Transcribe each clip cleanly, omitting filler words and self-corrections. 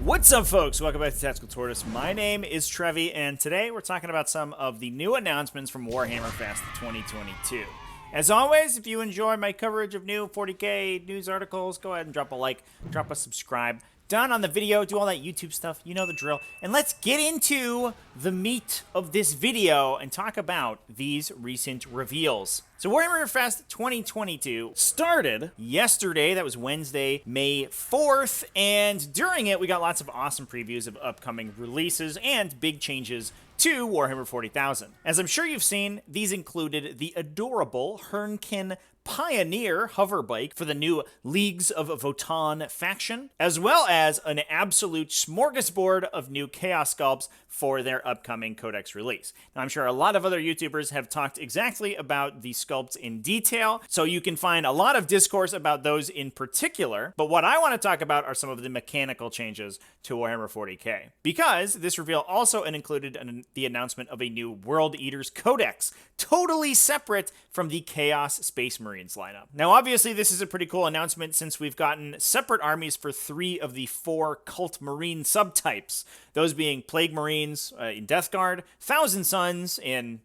What's up, folks? Welcome back to Tactical Tortoise. My name is Trevi, and today we're talking about some of the new announcements from WarhammerFest 2022. As always, if you enjoy my coverage of new 40k news articles, go ahead and drop a like, drop a subscribe. Done on the video, do all that YouTube stuff, you know the drill. And let's get into the meat of this video and talk about these recent reveals. So WarhammerFest 2022 started yesterday. That was Wednesday, May 4th. And during it, we got lots of awesome previews of upcoming releases and big changes to Warhammer 40,000. As I'm sure you've seen, these included the adorable Hernkin Pioneer hoverbike for the new Leagues of Votann faction, as well as an absolute smorgasbord of new Chaos sculpts for their upcoming Codex release. Now, I'm sure a lot of other YouTubers have talked exactly about the sculpts in detail, so you can find a lot of discourse about those in particular, but what I want to talk about are some of the mechanical changes to Warhammer 40k, because this reveal also included the announcement of a new World Eaters Codex, totally separate from the Chaos Space Marines lineup. Now, obviously, this is a pretty cool announcement since we've gotten separate armies for 3 of the 4 Cult Marine subtypes, those being Plague Marines in Death Guard, Thousand Suns in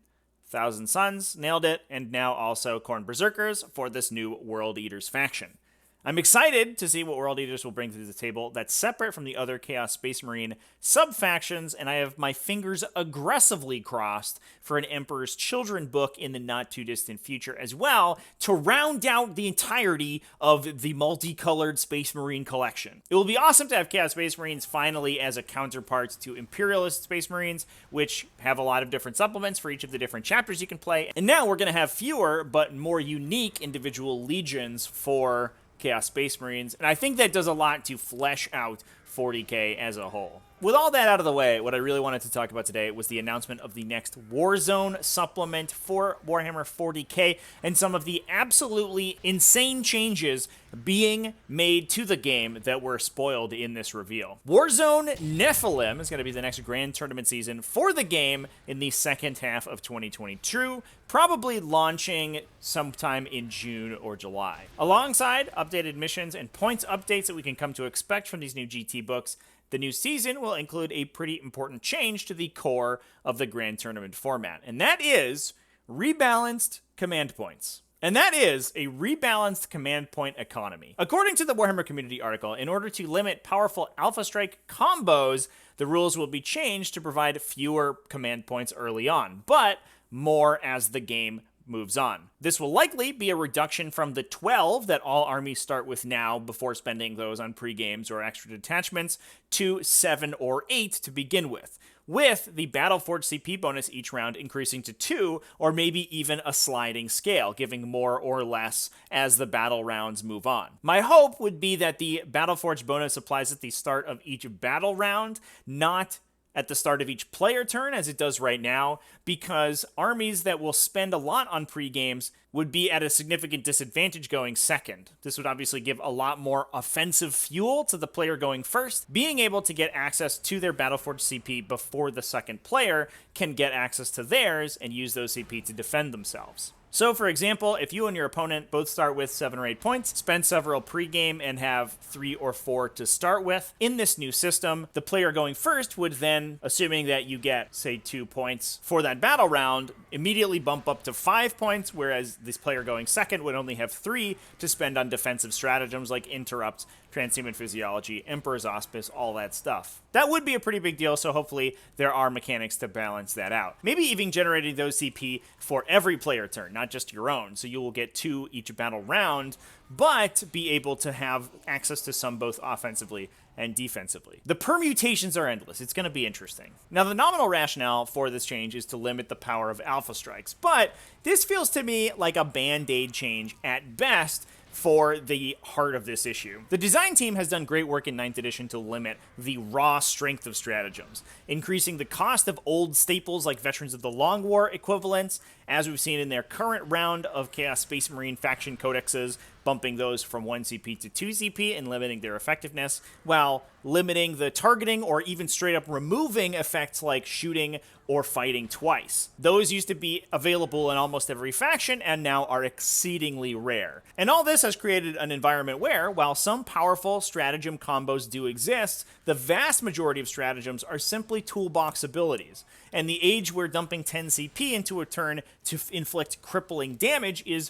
Thousand Suns, nailed it, and now also Khorne Berserkers for this new World Eaters faction. I'm excited to see what World Eaters will bring to the table that's separate from the other Chaos Space Marine sub-factions, and I have my fingers aggressively crossed for an Emperor's Children book in the not-too-distant future as well, to round out the entirety of the multicolored Space Marine collection. It will be awesome to have Chaos Space Marines finally as a counterpart to Imperialist Space Marines, which have a lot of different supplements for each of the different chapters you can play, and now we're going to have fewer but more unique individual legions for Chaos Space Marines, and I think that does a lot to flesh out 40k as a whole. With all that out of the way, what I really wanted to talk about today was the announcement of the next Warzone Supplement for Warhammer 40k and some of the absolutely insane changes being made to the game that were spoiled in this reveal. Warzone Nephilim is going to be the next grand tournament season for the game in the second half of 2022, probably launching sometime in June or July. Alongside updated missions and points updates that we can come to expect from these new GT books, the new season will include a pretty important change to the core of the Grand Tournament format, and that is rebalanced command points. And that is a rebalanced command point economy. According to the Warhammer community article, in order to limit powerful Alpha Strike combos, the rules will be changed to provide fewer command points early on, but more as the game moves on. This will likely be a reduction from the 12 that all armies start with now before spending those on pre-games or extra detachments to 7 or 8 to begin with the Battleforge CP bonus each round increasing to 2 or maybe even a sliding scale, giving more or less as the battle rounds move on. My hope would be that the Battleforge bonus applies at the start of each battle round, not at the start of each player turn, as it does right now, because armies that will spend a lot on pre-games would be at a significant disadvantage going second. This would obviously give a lot more offensive fuel to the player going first. Being able to get access to their Battleforge CP before the second player can get access to theirs and use those CP to defend themselves. So, for example, if you and your opponent both start with 7 or 8 points, spend several pre-game, and have 3 or 4 to start with, in this new system, the player going first would then, assuming that you get, say, 2 points for that battle round, immediately bump up to 5 points, whereas this player going second would only have 3 to spend on defensive stratagems like Interrupt, Transhuman Physiology, Emperor's Auspice, all that stuff. That would be a pretty big deal, so hopefully there are mechanics to balance that out. Maybe even generating those CP for every player turn, not just your own, so you will get 2 each battle round, but be able to have access to some both offensively and defensively. The permutations are endless. It's going to be interesting. Now, the nominal rationale for this change is to limit the power of Alpha Strikes, but this feels to me like a band-aid change at best for the heart of this issue. The design team has done great work in 9th edition to limit the raw strength of stratagems, increasing the cost of old staples like Veterans of the Long War equivalents, as we've seen in their current round of Chaos Space Marine faction codexes, bumping those from 1 CP to 2 CP and limiting their effectiveness, while limiting the targeting or even straight up removing effects like shooting or fighting twice. Those used to be available in almost every faction and now are exceedingly rare. And all this has created an environment where, while some powerful stratagem combos do exist, the vast majority of stratagems are simply toolbox abilities. And the age where dumping 10 CP into a turn to inflict crippling damage is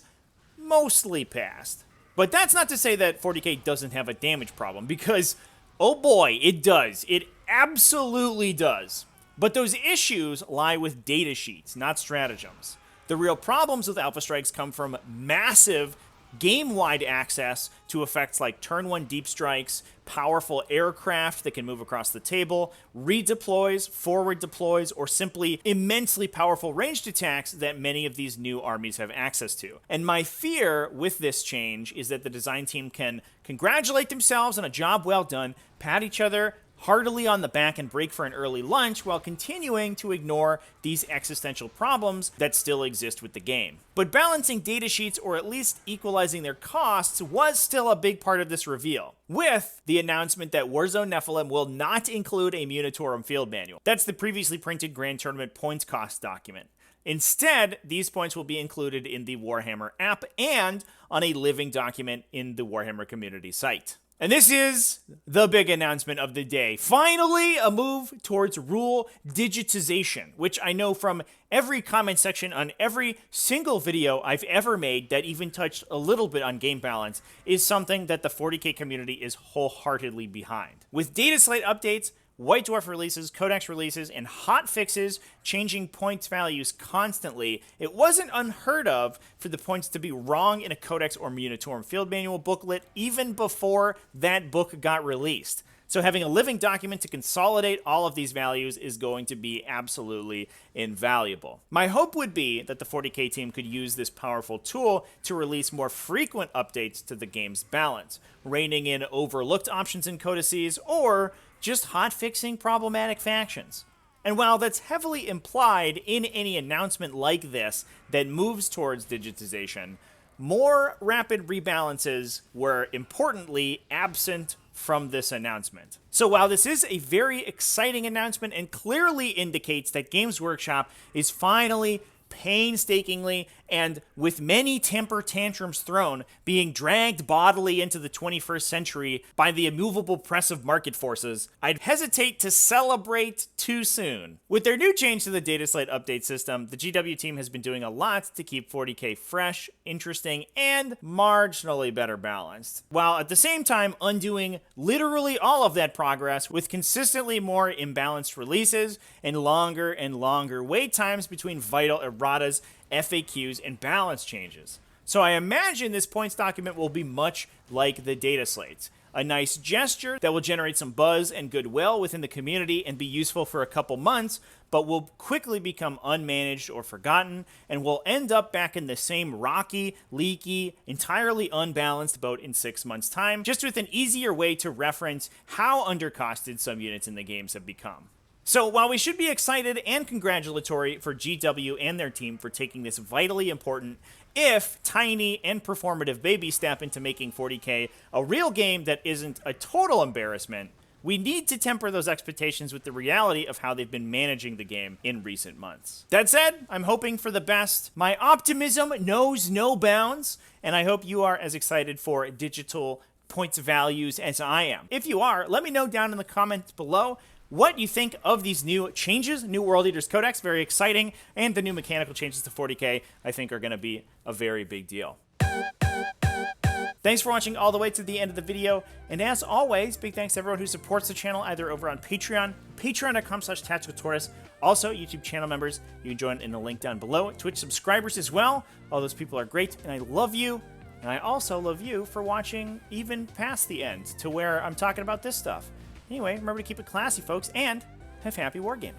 mostly past. But that's not to say that 40k doesn't have a damage problem, because, oh boy, it does. It absolutely does. But those issues lie with data sheets, not stratagems. The real problems with Alpha Strikes come from massive game-wide access to effects like turn 1 deep strikes, powerful aircraft that can move across the table, redeploys, forward deploys, or simply immensely powerful ranged attacks that many of these new armies have access to. And my fear with this change is that the design team can congratulate themselves on a job well done, pat each other heartily on the back and break for an early lunch while continuing to ignore these existential problems that still exist with the game. But balancing datasheets, or at least equalizing their costs, was still a big part of this reveal, with the announcement that Warzone Nephilim will not include a Munitorum field manual. That's the previously printed Grand Tournament points cost document. Instead, these points will be included in the Warhammer app and on a living document in the Warhammer community site. And this is the big announcement of the day. Finally, a move towards rule digitization, which I know from every comment section on every single video I've ever made that even touched a little bit on game balance is something that the 40k community is wholeheartedly behind. With data slate updates, White Dwarf releases, Codex releases, and hot fixes changing points values constantly, it wasn't unheard of for the points to be wrong in a Codex or Munitorum field manual booklet even before that book got released. So having a living document to consolidate all of these values is going to be absolutely invaluable. My hope would be that the 40k team could use this powerful tool to release more frequent updates to the game's balance, reining in overlooked options and codices, or just hot-fixing problematic factions. And while that's heavily implied in any announcement like this that moves towards digitization, more rapid rebalances were importantly absent from this announcement. So while this is a very exciting announcement and clearly indicates that Games Workshop is finally, painstakingly, and with many temper tantrums thrown, being dragged bodily into the 21st century by the immovable press of market forces, I'd hesitate to celebrate too soon. With their new change to the data slate update system, the GW team has been doing a lot to keep 40k fresh, interesting, and marginally better balanced, while at the same time undoing literally all of that progress with consistently more imbalanced releases and longer wait times between vital erratas, FAQs, and balance changes. So I imagine this points document will be much like the data slates. A nice gesture that will generate some buzz and goodwill within the community and be useful for a couple months, but will quickly become unmanaged or forgotten, and will end up back in the same rocky, leaky, entirely unbalanced boat in 6 months' time, just with an easier way to reference how undercosted some units in the games have become. So while we should be excited and congratulatory for GW and their team for taking this vitally important, if tiny and performative baby step into making 40k a real game that isn't a total embarrassment, we need to temper those expectations with the reality of how they've been managing the game in recent months. That said, I'm hoping for the best. My optimism knows no bounds, and I hope you are as excited for digital points values as I am. If you are, let me know down in the comments below what you think of these new changes. New World Eaters Codex, very exciting, and the new mechanical changes to 40k, I think are going to be a very big deal. Thanks for watching all the way to the end of the video, and as always, big thanks to everyone who supports the channel either over on Patreon, patreon.com/tacticaltortoise, also YouTube channel members. You can join in the link down below. Twitch subscribers as well. All those people are great, and I love you. And I also love you for watching even past the end to where I'm talking about this stuff. Anyway, remember to keep it classy, folks, and have happy wargaming.